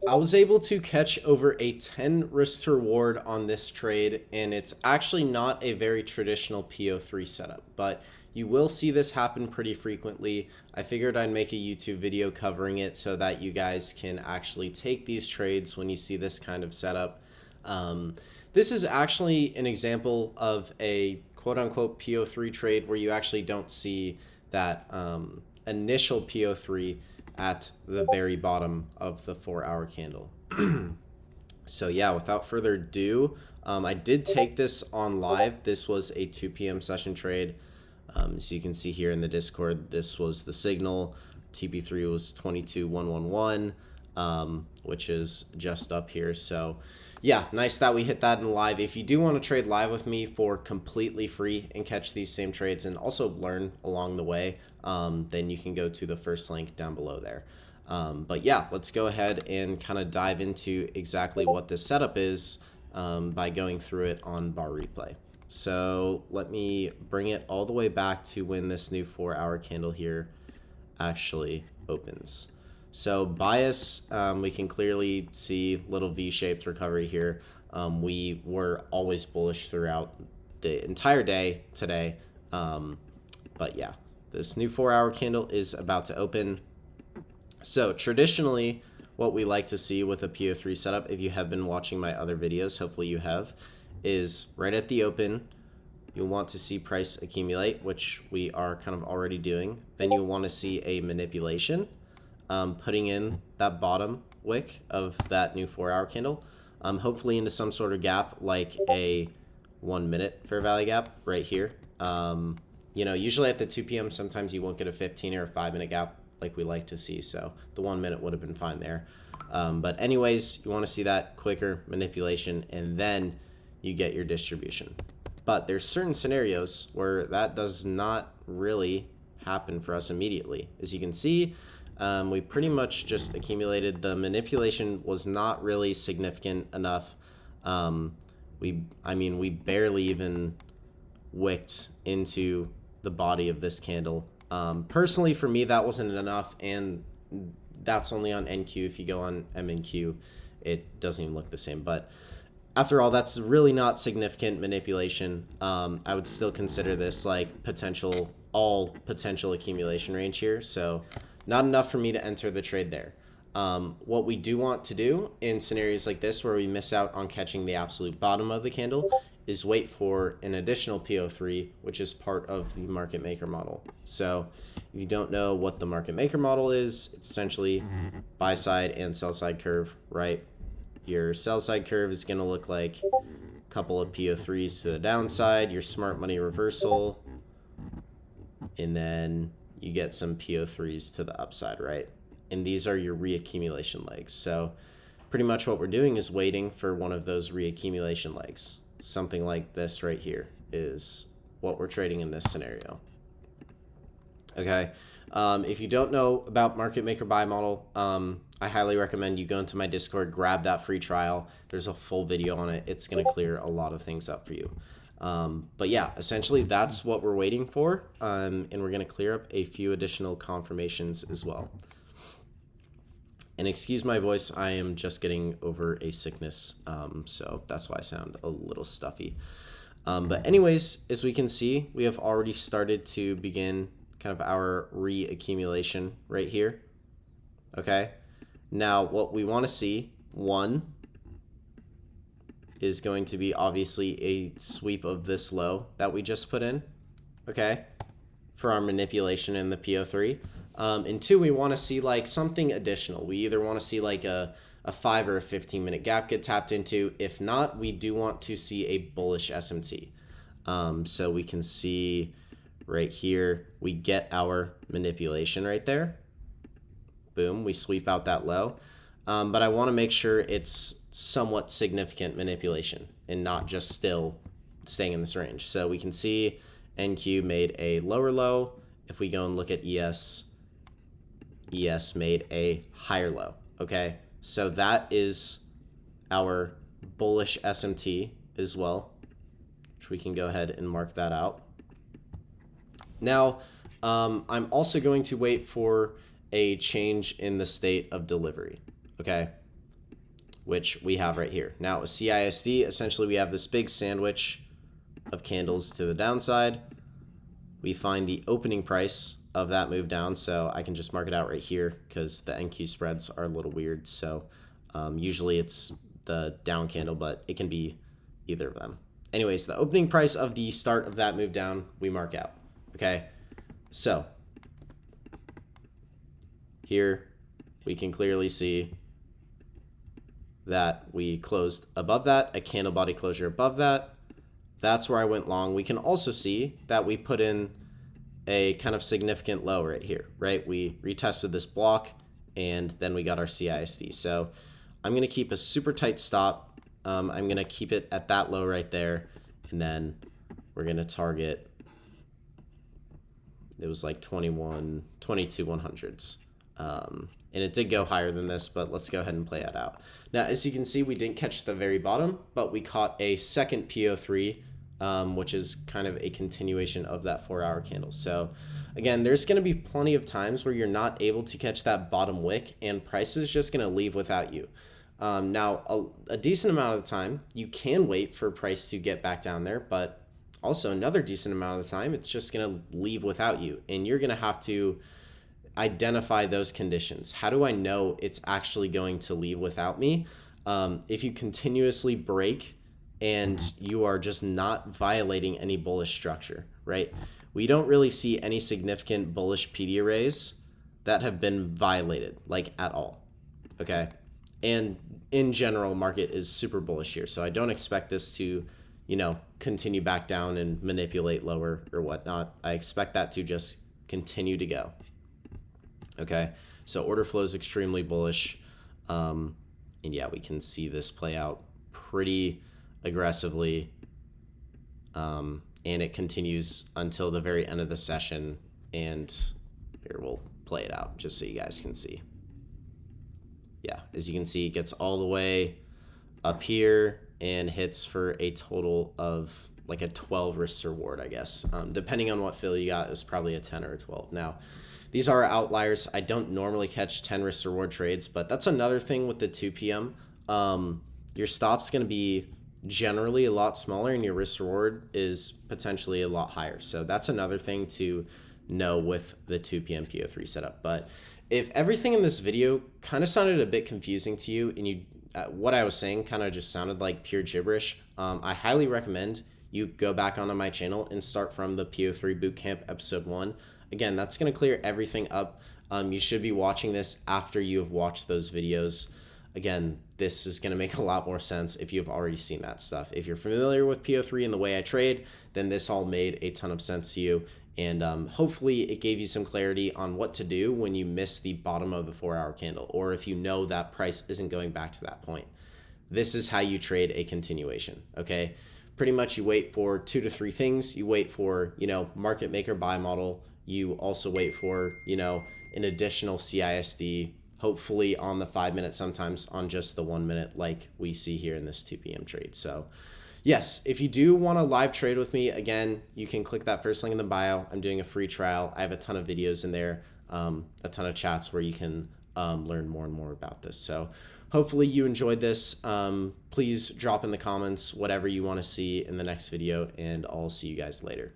I was able to catch over a 10 risk to reward on this trade, and it's actually not a very traditional PO3 setup, but you will see this happen pretty frequently. I figured I'd make a YouTube video covering it so that you guys can actually take these trades when you see this kind of setup. This is actually an example of a quote-unquote PO3 trade where you actually don't see that initial PO3 at the very bottom of the 4-hour candle. So yeah, without further ado, I did take this on live. This was a 2 p.m. session trade. So you can see here in the Discord, this was the signal. TP3 was 22,111, which is just up here. So yeah, nice that we hit that in live. If you do want to trade live with me for completely free and catch these same trades and also learn along the way, then you can go to the first link down below there. But yeah, let's go ahead and kind of dive into exactly what this setup is by going through it on bar replay. So let me bring it all the way back to when this new 4-hour candle here actually opens. So bias, we can clearly see little V-shaped recovery here. We were always bullish throughout the entire day today. But yeah, this new 4-hour candle is about to open. So traditionally, what we like to see with a PO3 setup, if you have been watching my other videos, hopefully you have, is right at the open, you'll want to see price accumulate, which we are kind of already doing. Then you'll want to see a manipulation, putting in that bottom wick of that new 4-hour candle, hopefully into some sort of gap like a 1 minute fair value gap right here. You know, usually at the 2 p.m. sometimes you won't get a 15 or a 5-minute gap like we like to see, so the 1 minute would have been fine there. But anyways, you want to see that quicker manipulation, and then you get your distribution. But there's certain scenarios where that does not really happen for us immediately. As you can see, we pretty much just accumulated. The manipulation was not really significant enough. We barely even wicked into the body of this candle. Personally, for me, that wasn't enough, and that's only on NQ. If you go on MNQ, it doesn't even look the same. But after all, that's really not significant manipulation. I would still consider this like all potential accumulation range here. So not enough for me to enter the trade there. What we do want to do in scenarios like this where we miss out on catching the absolute bottom of the candle is wait for an additional PO3, which is part of the market maker model. So if you don't know what the market maker model is, it's essentially buy side and sell side curve, right? Your sell side curve is going to look like a couple of PO3s to the downside, your smart money reversal, and then you get some PO3s to the upside, right? And these are your reaccumulation legs. So pretty much what we're doing is waiting for one of those reaccumulation legs. Something like this right here is what we're trading in this scenario. Okay. If you don't know about market maker buy model, I highly recommend you go into my Discord, grab that free trial. There's a full video on it. It's going to clear a lot of things up for you. But yeah, essentially that's what we're waiting for. And we're going to clear up a few additional confirmations as well. And excuse my voice, I am just getting over a sickness, so that's why I sound a little stuffy. But anyways, as we can see, we have already started to begin kind of our reaccumulation right here. Okay, now what we want to see, one, is going to be obviously a sweep of this low that we just put in, okay, for our manipulation in the PO3. And two, we want to see like something additional. We either want to see like a 5 or a 15-minute gap get tapped into. If not, we do want to see a bullish SMT. So we can see right here, we get our manipulation right there. Boom, we sweep out that low. But I want to make sure it's somewhat significant manipulation and not just still staying in this range. So we can see NQ made a lower low. If we go and look at ES made a higher low. Okay, so that is our bullish SMT as well, which we can go ahead and mark that out. Now, I'm also going to wait for a change in the state of delivery. Okay, which we have right here. Now with CISD, essentially we have this big sandwich of candles to the downside. We find the opening price of that move down, so I can just mark it out right here because the NQ spreads are a little weird. So usually it's the down candle, but it can be either of them. Anyways, the opening price of the start of that move down, we mark out. Okay, so here we can clearly see that we closed above that, a candle body closure above that. That's where I went long. We can also see that we put in a kind of significant low right here, right? We retested this block and then we got our CISD. So I'm going to keep a super tight stop. I'm going to keep it at that low right there. And then we're going to target, it was like 22 100s. And it did go higher than this, but let's go ahead and play that out. Now, as you can see, we didn't catch the very bottom, but we caught a second PO3, which is kind of a continuation of that 4-hour candle. So again, there's going to be plenty of times where you're not able to catch that bottom wick and price is just going to leave without you. Now, a decent amount of the time, you can wait for price to get back down there, but also another decent amount of the time, it's just going to leave without you. And you're going to have to identify those conditions. How do I know it's actually going to leave without me? If you continuously break and you are just not violating any bullish structure, right? We don't really see any significant bullish PD arrays that have been violated, like at all, okay? And in general, market is super bullish here, so I don't expect this to, continue back down and manipulate lower or whatnot. I expect that to just continue to go. Okay, so order flow is extremely bullish. And yeah, we can see this play out pretty aggressively. And it continues until the very end of the session. And here, we'll play it out just so you guys can see. Yeah, as you can see, it gets all the way up here and hits for a total of like a 12 risk reward, I guess. Depending on what fill you got, it was probably a 10 or a 12. Now, these are outliers. I don't normally catch 10 risk reward trades, but that's another thing with the 2 p.m. Your stop's going to be generally a lot smaller and your risk reward is potentially a lot higher. So that's another thing to know with the 2 p.m. PO3 setup. But if everything in this video kind of sounded a bit confusing to you and you what I was saying kind of just sounded like pure gibberish, I highly recommend you go back onto my channel and start from the PO3 Bootcamp episode 1. Again, that's going to clear everything up. You should be watching this after you have watched those videos. Again, this is going to make a lot more sense if you've already seen that stuff. If you're familiar with PO3 and the way I trade, then this all made a ton of sense to you. And hopefully it gave you some clarity on what to do when you miss the bottom of the 4-hour candle, or if you know that price isn't going back to that point. This is how you trade a continuation, okay? Pretty much you wait for 2 to 3 things. You wait for, market maker buy model. You also wait for, an additional CISD, hopefully on the 5 minute, sometimes on just the 1 minute, like we see here in this 2 p.m. trade. So yes, if you do want to live trade with me, again, you can click that first link in the bio. I'm doing a free trial. I have a ton of videos in there, a ton of chats where you can learn more and more about this. So hopefully you enjoyed this. Please drop in the comments whatever you want to see in the next video, and I'll see you guys later.